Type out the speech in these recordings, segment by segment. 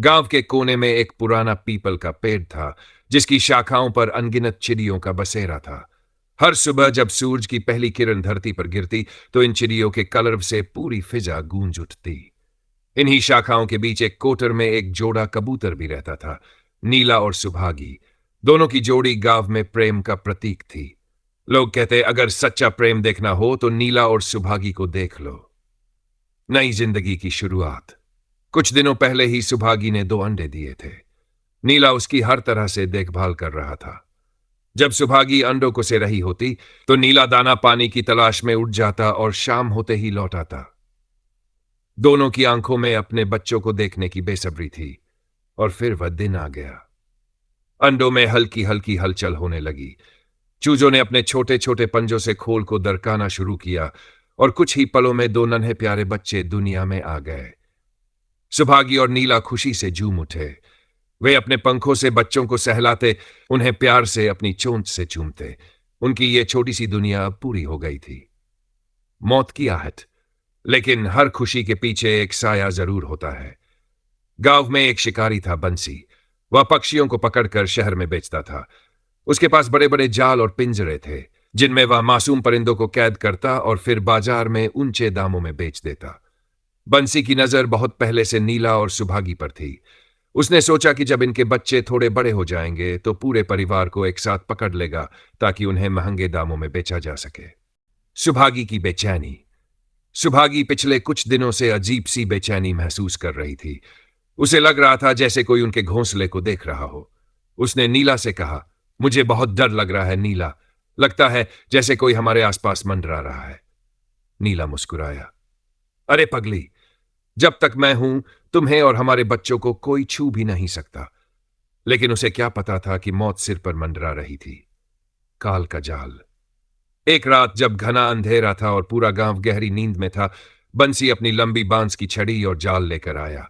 गांव के कोने में एक पुराना पीपल का पेड़ था, जिसकी शाखाओं पर अनगिनत चिड़ियों का बसेरा था। हर सुबह जब सूरज की पहली किरण धरती पर गिरती, तो इन चिड़ियों के कलरव से पूरी फिजा गूंज उठती। इन्हीं शाखाओं के बीच एक कोटर में एक जोड़ा कबूतर भी रहता था, नीला और सुभागी। दोनों की जोड़ी गांव में प्रेम का प्रतीक थी। लोग कहते, अगर सच्चा प्रेम देखना हो तो नीला और सुभागी को देख लो। नई जिंदगी की शुरुआत। कुछ दिनों पहले ही सुभागी ने 2 अंडे दिए थे। नीला उसकी हर तरह से देखभाल कर रहा था। जब सुभागी अंडों को से रही होती, तो नीला दाना पानी की तलाश में उठ जाता और शाम होते ही लौट आता। दोनों की आंखों में अपने बच्चों को देखने की बेसब्री थी। और फिर वह दिन आ गया। अंडों में हल्की हल्की हलचल होने लगी। चूजों ने अपने छोटे छोटे पंजों से खोल को दरकाना शुरू किया, और कुछ ही पलों में 2 नन्हे प्यारे बच्चे दुनिया में आ गए। सुभागी और नीला खुशी से झूम उठे। वे अपने पंखों से बच्चों को सहलाते, उन्हें प्यार से अपनी चोंच से चूमते। उनकी ये छोटी सी दुनिया अब पूरी हो गई थी। मौत की आहट। लेकिन हर खुशी के पीछे एक साया जरूर होता है। गांव में एक शिकारी था, बंसी। वह पक्षियों को पकड़कर शहर में बेचता था। उसके पास बड़े बड़े जाल और पिंजरे थे, जिनमें वह मासूम परिंदों को कैद करता और फिर बाजार में ऊंचे दामों में बेच देता। बंसी की नजर बहुत पहले से नीला और सुभागी पर थी। उसने सोचा कि जब इनके बच्चे थोड़े बड़े हो जाएंगे तो पूरे परिवार को एक साथ पकड़ लेगा, ताकि उन्हें महंगे दामों में बेचा जा सके। सुभागी की बेचैनी। सुभागी पिछले कुछ दिनों से अजीब सी बेचैनी महसूस कर रही थी। उसे लग रहा था जैसे कोई उनके घोंसले को देख रहा हो। उसने नीला से कहा, मुझे बहुत डर लग रहा है नीला। लगता है जैसे कोई हमारे आसपास मंडरा रहा है। नीला मुस्कुराया, अरे पगली, जब तक मैं हूं, तुम्हें और हमारे बच्चों को कोई छू भी नहीं सकता। लेकिन उसे क्या पता था कि मौत सिर पर मंडरा रही थी। काल का जाल। एक रात जब घना अंधेरा था और पूरा गांव गहरी नींद में था, बंसी अपनी लंबी बांस की छड़ी और जाल लेकर आया।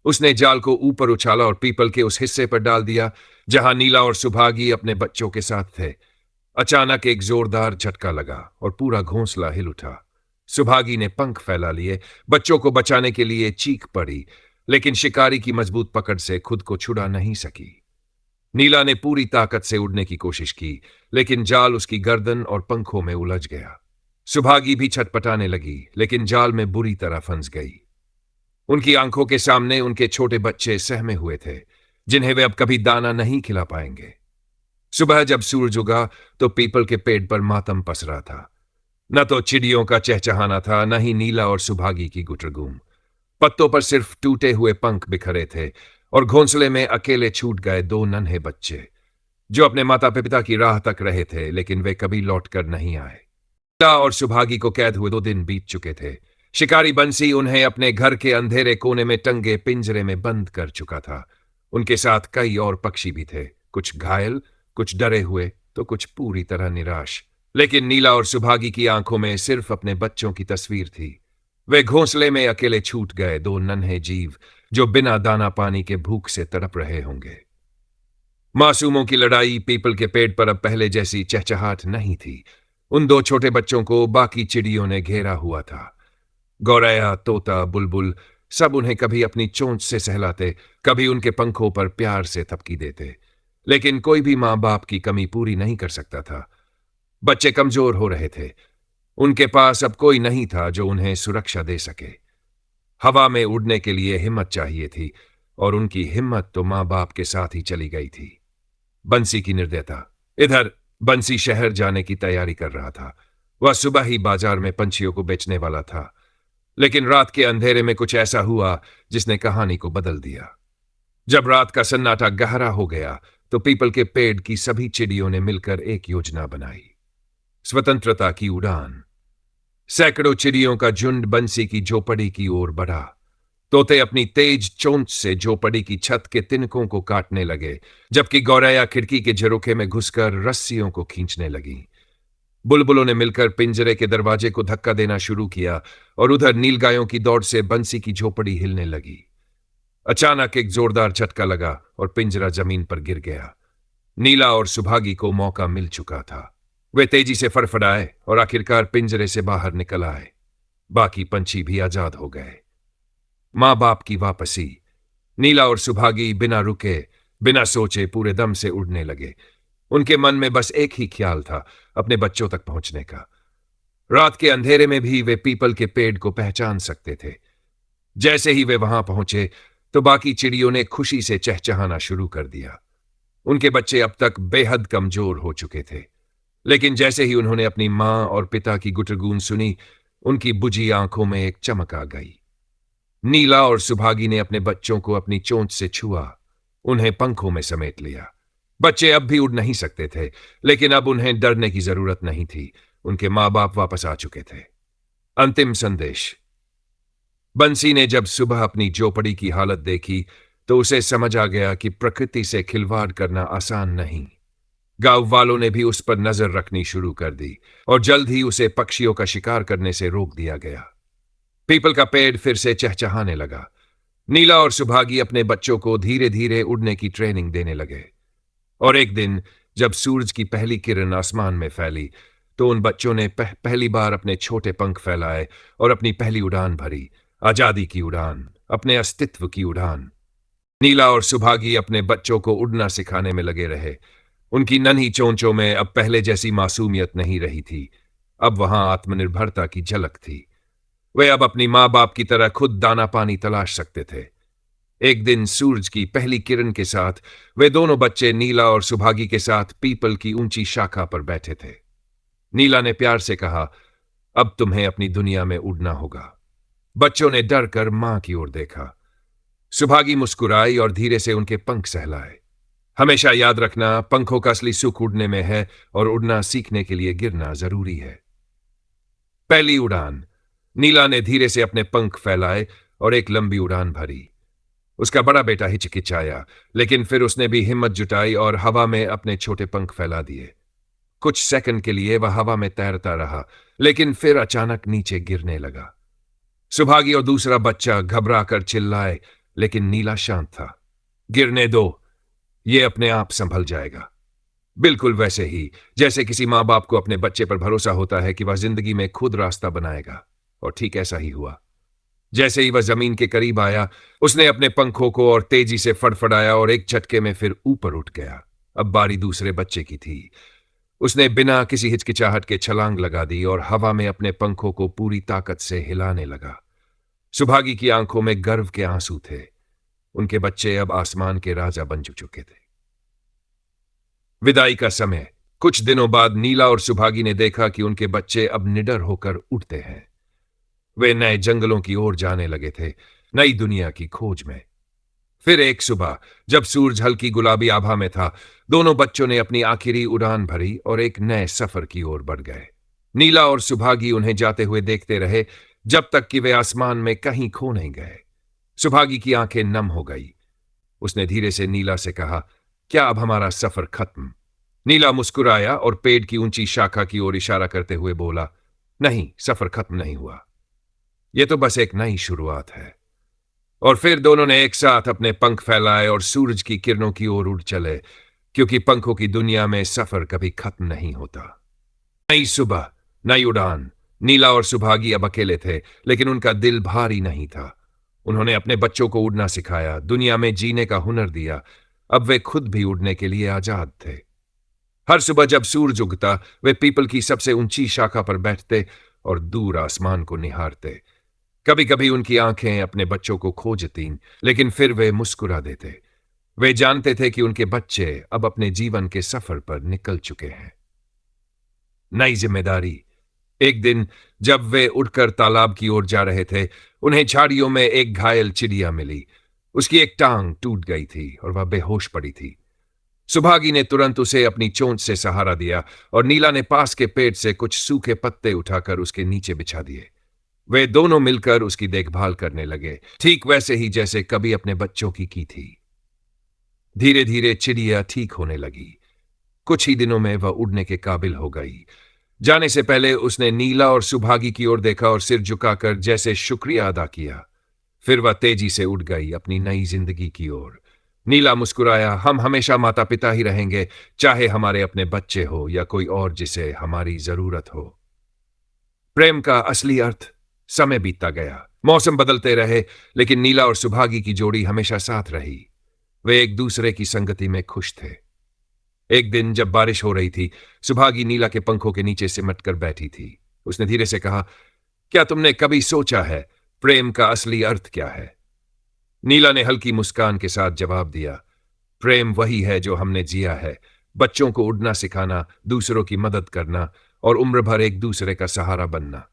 उसने जाल को ऊपर उछाला और पीपल के उस हिस्से पर डाल दिया जहां नीला और सुभागी अपने बच्चों के साथ थे। अचानक एक जोरदार झटका लगा और पूरा घोंसला हिल उठा। सुभागी ने पंख फैला लिए, बच्चों को बचाने के लिए चीख पड़ी, लेकिन शिकारी की मजबूत पकड़ से खुद को छुड़ा नहीं सकी। नीला ने पूरी ताकत से उड़ने की कोशिश की, लेकिन जाल उसकी गर्दन और पंखों में उलझ गया। सुभागी भी छटपटाने लगी, लेकिन जाल में बुरी तरह फंस गई। उनकी आंखों के सामने उनके छोटे बच्चे सहमे हुए थे, जिन्हें वे अब कभी दाना नहीं खिला पाएंगे। सुबह जब सूरज उगा, तो पीपल के पेड़ पर मातम पसरा था। न तो चिड़ियों का चहचहाना था, न ही नीला और सुभागी की गुटरगूम। पत्तों पर सिर्फ टूटे हुए पंख बिखरे थे, और घोंसले में अकेले छूट गए 2 नन्हे बच्चे, जो अपने माता पिता की राह तक रहे थे, लेकिन वे कभी लौटकर नहीं आए। नीला और सुभागी को कैद हुए 2 दिन बीत चुके थे। शिकारी बंसी उन्हें अपने घर के अंधेरे कोने में टंगे पिंजरे में बंद कर चुका था। उनके साथ कई और पक्षी भी थे, कुछ घायल, कुछ डरे हुए, तो कुछ पूरी तरह निराश। लेकिन नीला और सुभागी की आंखों में सिर्फ अपने बच्चों की तस्वीर थी। वे घोंसले में अकेले छूट गए 2 नन्हे जीव, जो बिना दाना पानी के भूख से तड़प रहे होंगे। मासूमों की लड़ाई। पीपल के पेड़ पर अब पहले जैसी चहचहाट नहीं थी। उन 2 छोटे बच्चों को बाकी चिड़ियों ने घेरा हुआ था। गौरैया, तोता, बुलबुल, सब उन्हें कभी अपनी चोंच से सहलाते, कभी उनके पंखों पर प्यार से थपकी देते। लेकिन कोई भी मां बाप की कमी पूरी नहीं कर सकता था। बच्चे कमजोर हो रहे थे। उनके पास अब कोई नहीं था जो उन्हें सुरक्षा दे सके। हवा में उड़ने के लिए हिम्मत चाहिए थी, और उनकी हिम्मत तो मां बाप के साथ ही चली गई थी। बंसी की निर्दयता। इधर बंसी शहर जाने की तैयारी कर रहा था। वह सुबह ही बाजार में पंछियों को बेचने वाला था। लेकिन रात के अंधेरे में कुछ ऐसा हुआ जिसने कहानी को बदल दिया। जब रात का सन्नाटा गहरा हो गया, तो पीपल के पेड़ की सभी चिड़ियों ने मिलकर एक योजना बनाई। स्वतंत्रता की उड़ान। सैकड़ों चिड़ियों का झुंड बंसी की झोपड़ी की ओर बढ़ा। तोते अपनी तेज चोंच से झोपड़ी की छत के तिनकों को काटने लगे, जबकि गौरैया खिड़की के झरोखे में घुसकर रस्सियों को खींचने लगी। बुलबुलों ने मिलकर पिंजरे के दरवाजे को धक्का देना शुरू किया, और उधर नीलगायों की दौड़ से बंसी की झोपड़ी हिलने लगी। अचानक एक जोरदार झटका लगा और पिंजरा जमीन पर गिर गया। नीला और सुभागी को मौका मिल चुका था। वे तेजी से फड़फड़ाए और आखिरकार पिंजरे से बाहर निकल आए। बाकी पंछी भी आजाद हो गए। मां बाप की वापसी। नीला और सुभागी बिना रुके, बिना सोचे पूरे दम से उड़ने लगे। उनके मन में बस एक ही ख्याल था, अपने बच्चों तक पहुंचने का। रात के अंधेरे में भी वे पीपल के पेड़ को पहचान सकते थे। जैसे ही वे वहां पहुंचे तो बाकी चिड़ियों ने खुशी से चहचहाना शुरू कर दिया। उनके बच्चे अब तक बेहद कमजोर हो चुके थे, लेकिन जैसे ही उन्होंने अपनी मां और पिता की गुटरगून सुनी, उनकी बुझी आंखों में एक चमक आ गई। नीला और सुभागी ने अपने बच्चों को अपनी चोंच से छुआ, उन्हें पंखों में समेट लिया। बच्चे अब भी उड़ नहीं सकते थे, लेकिन अब उन्हें डरने की जरूरत नहीं थी। उनके मां बाप वापस आ चुके थे। अंतिम संदेश। बंसी ने जब सुबह अपनी झोपड़ी की हालत देखी तो उसे समझ आ गया कि प्रकृति से खिलवाड़ करना आसान नहीं। गांव वालों ने भी उस पर नजर रखनी शुरू कर दी और जल्द ही उसे पक्षियों का शिकार करने से रोक दिया गया। पीपल का पेड़ फिर से चहचहाने लगा। नीला और सुभागी अपने बच्चों को धीरे धीरे उड़ने की ट्रेनिंग देने लगे। और एक दिन जब सूरज की पहली किरण आसमान में फैली तो उन बच्चों ने पहली बार अपने छोटे पंख फैलाए और अपनी पहली उड़ान भरी। आजादी की उड़ान, अपने अस्तित्व की उड़ान। नीला और सुभागी अपने बच्चों को उड़ना सिखाने में लगे रहे। उनकी नन्ही चोंचों में अब पहले जैसी मासूमियत नहीं रही थी, अब वहां आत्मनिर्भरता की झलक थी। वे अब अपनी मां बाप की तरह खुद दाना पानी तलाश सकते थे। एक दिन सूरज की पहली किरण के साथ वे दोनों बच्चे नीला और सुभागी के साथ पीपल की ऊंची शाखा पर बैठे थे। नीला ने प्यार से कहा, अब तुम्हें अपनी दुनिया में उड़ना होगा। बच्चों ने डर कर मां की ओर देखा। सुभागी मुस्कुराई और धीरे से उनके पंख सहलाए। हमेशा याद रखना, पंखों का असली सुख उड़ने में है और उड़ना सीखने के लिए गिरना जरूरी है। पहली उड़ान। नीला ने धीरे से अपने पंख फैलाए और एक लंबी उड़ान भरी। उसका बड़ा बेटा हिचकिचाया, लेकिन फिर उसने भी हिम्मत जुटाई और हवा में अपने छोटे पंख फैला दिए। कुछ सेकंड के लिए वह हवा में तैरता रहा, लेकिन फिर अचानक नीचे गिरने लगा। सुभागी और दूसरा बच्चा घबरा कर चिल्लाए, लेकिन नीला शांत था। गिरने दो, ये अपने आप संभल जाएगा। बिल्कुल वैसे ही जैसे किसी मां बाप को अपने बच्चे पर भरोसा होता है कि वह जिंदगी में खुद रास्ता बनाएगा। और ठीक ऐसा ही हुआ। जैसे ही वह जमीन के करीब आया, उसने अपने पंखों को और तेजी से फड़फड़ाया और एक झटके में फिर ऊपर उठ गया। अब बारी दूसरे बच्चे की थी। उसने बिना किसी हिचकिचाहट के छलांग लगा दी और हवा में अपने पंखों को पूरी ताकत से हिलाने लगा। सुभागी की आंखों में गर्व के आंसू थे। उनके बच्चे अब आसमान के राजा बन चुके थे। विदाई का समय। कुछ दिनों बाद नीला और सुभागी ने देखा कि उनके बच्चे अब निडर होकर उड़ते हैं। वे नए जंगलों की ओर जाने लगे थे, नई दुनिया की खोज में। फिर एक सुबह जब सूरज हल्की गुलाबी आभा में था, दोनों बच्चों ने अपनी आखिरी उड़ान भरी और एक नए सफर की ओर बढ़ गए। नीला और सुभागी उन्हें जाते हुए देखते रहे जब तक कि वे आसमान में कहीं खो नहीं गए। सुभागी की आंखें नम हो गई। उसने धीरे से नीला से कहा, क्या अब हमारा सफर खत्म? नीला मुस्कुराया और पेड़ की ऊंची शाखा की ओर इशारा करते हुए बोला, नहीं, सफर खत्म नहीं हुआ। यह तो बस एक नई शुरुआत है। और फिर दोनों ने एक साथ अपने पंख फैलाए और सूरज की किरणों की ओर उड़ चले, क्योंकि पंखों की दुनिया में सफर कभी खत्म नहीं होता। नई सुबह, नई उड़ान। नीला और सुभागी अब अकेले थे, लेकिन उनका दिल भारी नहीं था। उन्होंने अपने बच्चों को उड़ना सिखाया, दुनिया में जीने का हुनर दिया। अब वे खुद भी उड़ने के लिए आजाद थे। हर सुबह जब सूरज उगता, वे पीपल की सबसे ऊंची शाखा पर बैठते और दूर आसमान को निहारते। कभी कभी उनकी आंखें अपने बच्चों को खोजतीं, लेकिन फिर वे मुस्कुरा देते। वे जानते थे कि उनके बच्चे अब अपने जीवन के सफर पर निकल चुके हैं। नई जिम्मेदारी। एक दिन जब वे उड़कर तालाब की ओर जा रहे थे, उन्हें झाड़ियों में एक घायल चिड़िया मिली। उसकी एक टांग टूट गई थी और वह बेहोश पड़ी थी। सुभागी ने तुरंत उसे अपनी चोंच से सहारा दिया और नीला ने पास के पेड़ से कुछ सूखे पत्ते उठाकर उसके नीचे बिछा दिए। वे दोनों मिलकर उसकी देखभाल करने लगे, ठीक वैसे ही जैसे कभी अपने बच्चों की थी। धीरे धीरे चिड़िया ठीक होने लगी। कुछ ही दिनों में वह उड़ने के काबिल हो गई। जाने से पहले उसने नीला और सुभागी की ओर देखा और सिर झुकाकर जैसे शुक्रिया अदा किया। फिर वह तेजी से उड़ गई अपनी नई जिंदगी की ओर। नीला मुस्कुराया, हम हमेशा माता पिता ही रहेंगे, चाहे हमारे अपने बच्चे हो या कोई और जिसे हमारी जरूरत हो। प्रेम का असली अर्थ। समय बीतता गया। मौसम बदलते रहे, लेकिन नीला और सुभागी की जोड़ी हमेशा साथ रही। वे एक दूसरे की संगति में खुश थे। एक दिन जब बारिश हो रही थी, सुभागी नीला के पंखों के नीचे सिमट कर बैठी थी। उसने धीरे से कहा, क्या तुमने कभी सोचा है प्रेम का असली अर्थ क्या है? नीला ने हल्की मुस्कान के साथ जवाब दिया, प्रेम वही है जो हमने जिया है, बच्चों को उड़ना सिखाना, दूसरों की मदद करना और उम्र भर एक दूसरे का सहारा बनना।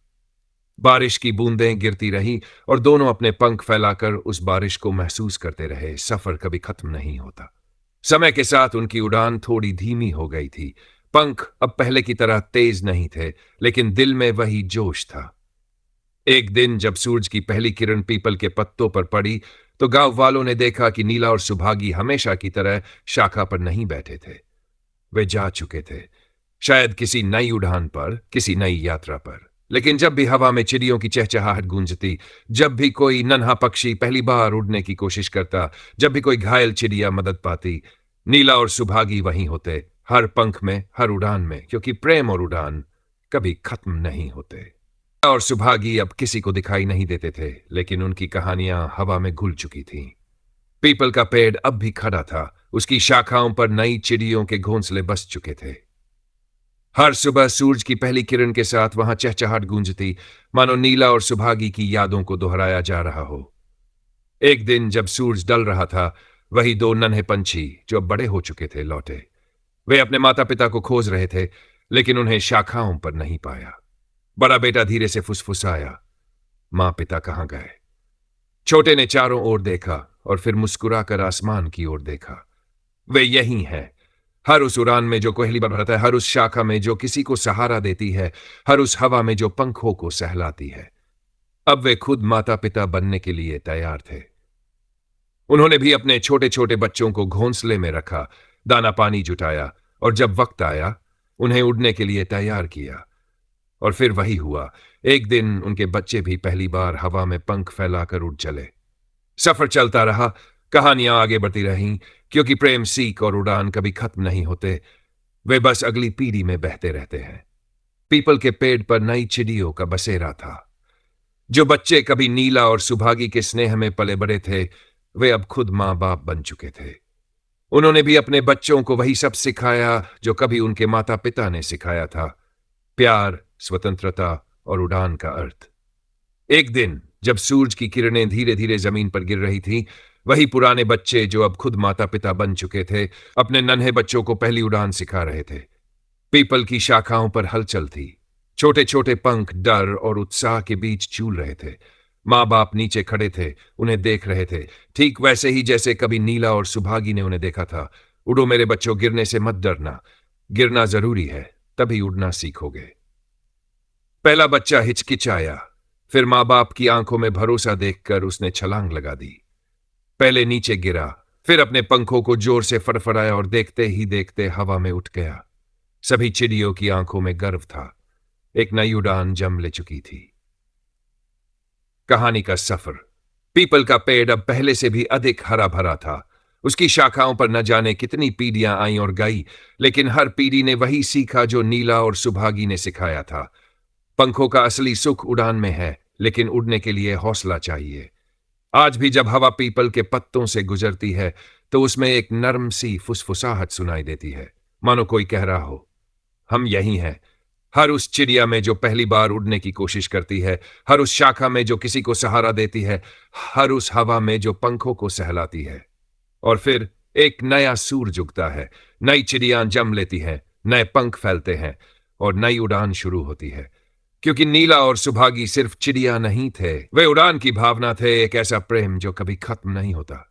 बारिश की बूंदें गिरती रहीं और दोनों अपने पंख फैलाकर उस बारिश को महसूस करते रहे। सफर कभी खत्म नहीं होता। समय के साथ उनकी उड़ान थोड़ी धीमी हो गई थी। पंख अब पहले की तरह तेज नहीं थे, लेकिन दिल में वही जोश था। एक दिन जब सूरज की पहली किरण पीपल के पत्तों पर पड़ी, तो गांव वालों ने देखा कि नीला और सुभागी हमेशा की तरह शाखा पर नहीं बैठे थे। वे जा चुके थे, शायद किसी नई उड़ान पर, किसी नई यात्रा पर। लेकिन जब भी हवा में चिड़ियों की चहचहाहट गूंजती, जब भी कोई नन्हा पक्षी पहली बार उड़ने की कोशिश करता, जब भी कोई घायल चिड़िया मदद पाती, नीला और सुभागी वहीं होते, हर पंख में, हर उड़ान में, क्योंकि प्रेम और उड़ान कभी खत्म नहीं होते। और सुभागी अब किसी को दिखाई नहीं देते थे, लेकिन उनकी कहानियां हवा में घुल चुकी थीं। पीपल का पेड़ अब भी खड़ा था, उसकी शाखाओं पर नई चिड़ियों के घोंसले बस चुके थे। हर सुबह सूरज की पहली किरण के साथ वहां चहचहाट गूंजती, मानो नीला और सुभागी की यादों को दोहराया जा रहा हो। एक दिन जब सूरज ढल रहा था, वही दो नन्हे पंछी जो अब बड़े हो चुके थे लौटे। वे अपने माता पिता को खोज रहे थे, लेकिन उन्हें शाखाओं पर नहीं पाया। बड़ा बेटा धीरे से फुसफुसाया, मां पिता कहां गए? छोटे ने चारों ओर देखा और फिर मुस्कुराकर आसमान की ओर देखा। वे यही हैं, हर उस उड़ान में जो कोयली पर भरता है, हर उस शाखा में जो किसी को सहारा देती है, हर उस हवा में जो पंखों को सहलाती है। अब वे खुद माता पिता बनने के लिए तैयार थे। उन्होंने भी अपने छोटे छोटे बच्चों को घोंसले में रखा, दाना पानी जुटाया और जब वक्त आया, उन्हें उड़ने के लिए तैयार किया। और फिर वही हुआ, एक दिन उनके बच्चे भी पहली बार हवा में पंख फैलाकर उड़ चले। सफर चलता रहा, कहानियां आगे बढ़ती रहीं, क्योंकि प्रेम, सीख और उड़ान कभी खत्म नहीं होते, वे बस अगली पीढ़ी में बहते रहते हैं। पीपल के पेड़ पर नई चिड़ियों का बसेरा था। जो बच्चे कभी नीला और सुभागी के स्नेह में पले बड़े थे, वे अब खुद मां बाप बन चुके थे। उन्होंने भी अपने बच्चों को वही सब सिखाया जो कभी उनके माता पिता ने सिखाया था, प्यार, स्वतंत्रता और उड़ान का अर्थ। एक दिन जब सूरज की किरणें धीरे धीरे जमीन पर गिर रही थीं, वही पुराने बच्चे जो अब खुद माता पिता बन चुके थे, अपने नन्हे बच्चों को पहली उड़ान सिखा रहे थे। पीपल की शाखाओं पर हलचल थी। छोटे छोटे पंख डर और उत्साह के बीच झूल रहे थे। मां बाप नीचे खड़े थे, उन्हें देख रहे थे, ठीक वैसे ही जैसे कभी नीला और सुभागी ने उन्हें देखा था। उड़ो मेरे बच्चों, गिरने से मत डरना, गिरना जरूरी है, तभी उड़ना सीखोगे। पहला बच्चा हिचकिचाया, फिर मां बाप की आंखों में भरोसा देखकर उसने छलांग लगा दी। पहले नीचे गिरा, फिर अपने पंखों को जोर से फड़फड़ाया और देखते ही देखते हवा में उठ गया। सभी चिड़ियों की आंखों में गर्व था, एक नई उड़ान जम ले चुकी थी। कहानी का सफर। पीपल का पेड़ अब पहले से भी अधिक हरा भरा था। उसकी शाखाओं पर न जाने कितनी पीढ़ियां आईं और गई, लेकिन हर पीढ़ी ने वही सीखा जो नीला और सुभागी ने सिखाया था। पंखों का असली सुख उड़ान में है, लेकिन उड़ने के लिए हौसला चाहिए। आज भी जब हवा पीपल के पत्तों से गुजरती है, तो उसमें एक नर्म सी फुसफुसाहट सुनाई देती है, मानो कोई कह रहा हो, हम यही हैं। हर उस चिड़िया में जो पहली बार उड़ने की कोशिश करती है, हर उस शाखा में जो किसी को सहारा देती है, हर उस हवा में जो पंखों को सहलाती है। और फिर एक नया सूरज उगता है, नई चिड़ियां जम लेती हैं, नए पंख फैलते हैं और नई उड़ान शुरू होती है। क्योंकि नीला और सुभागी सिर्फ चिड़िया नहीं थे, वे उड़ान की भावना थे, एक ऐसा प्रेम जो कभी खत्म नहीं होता।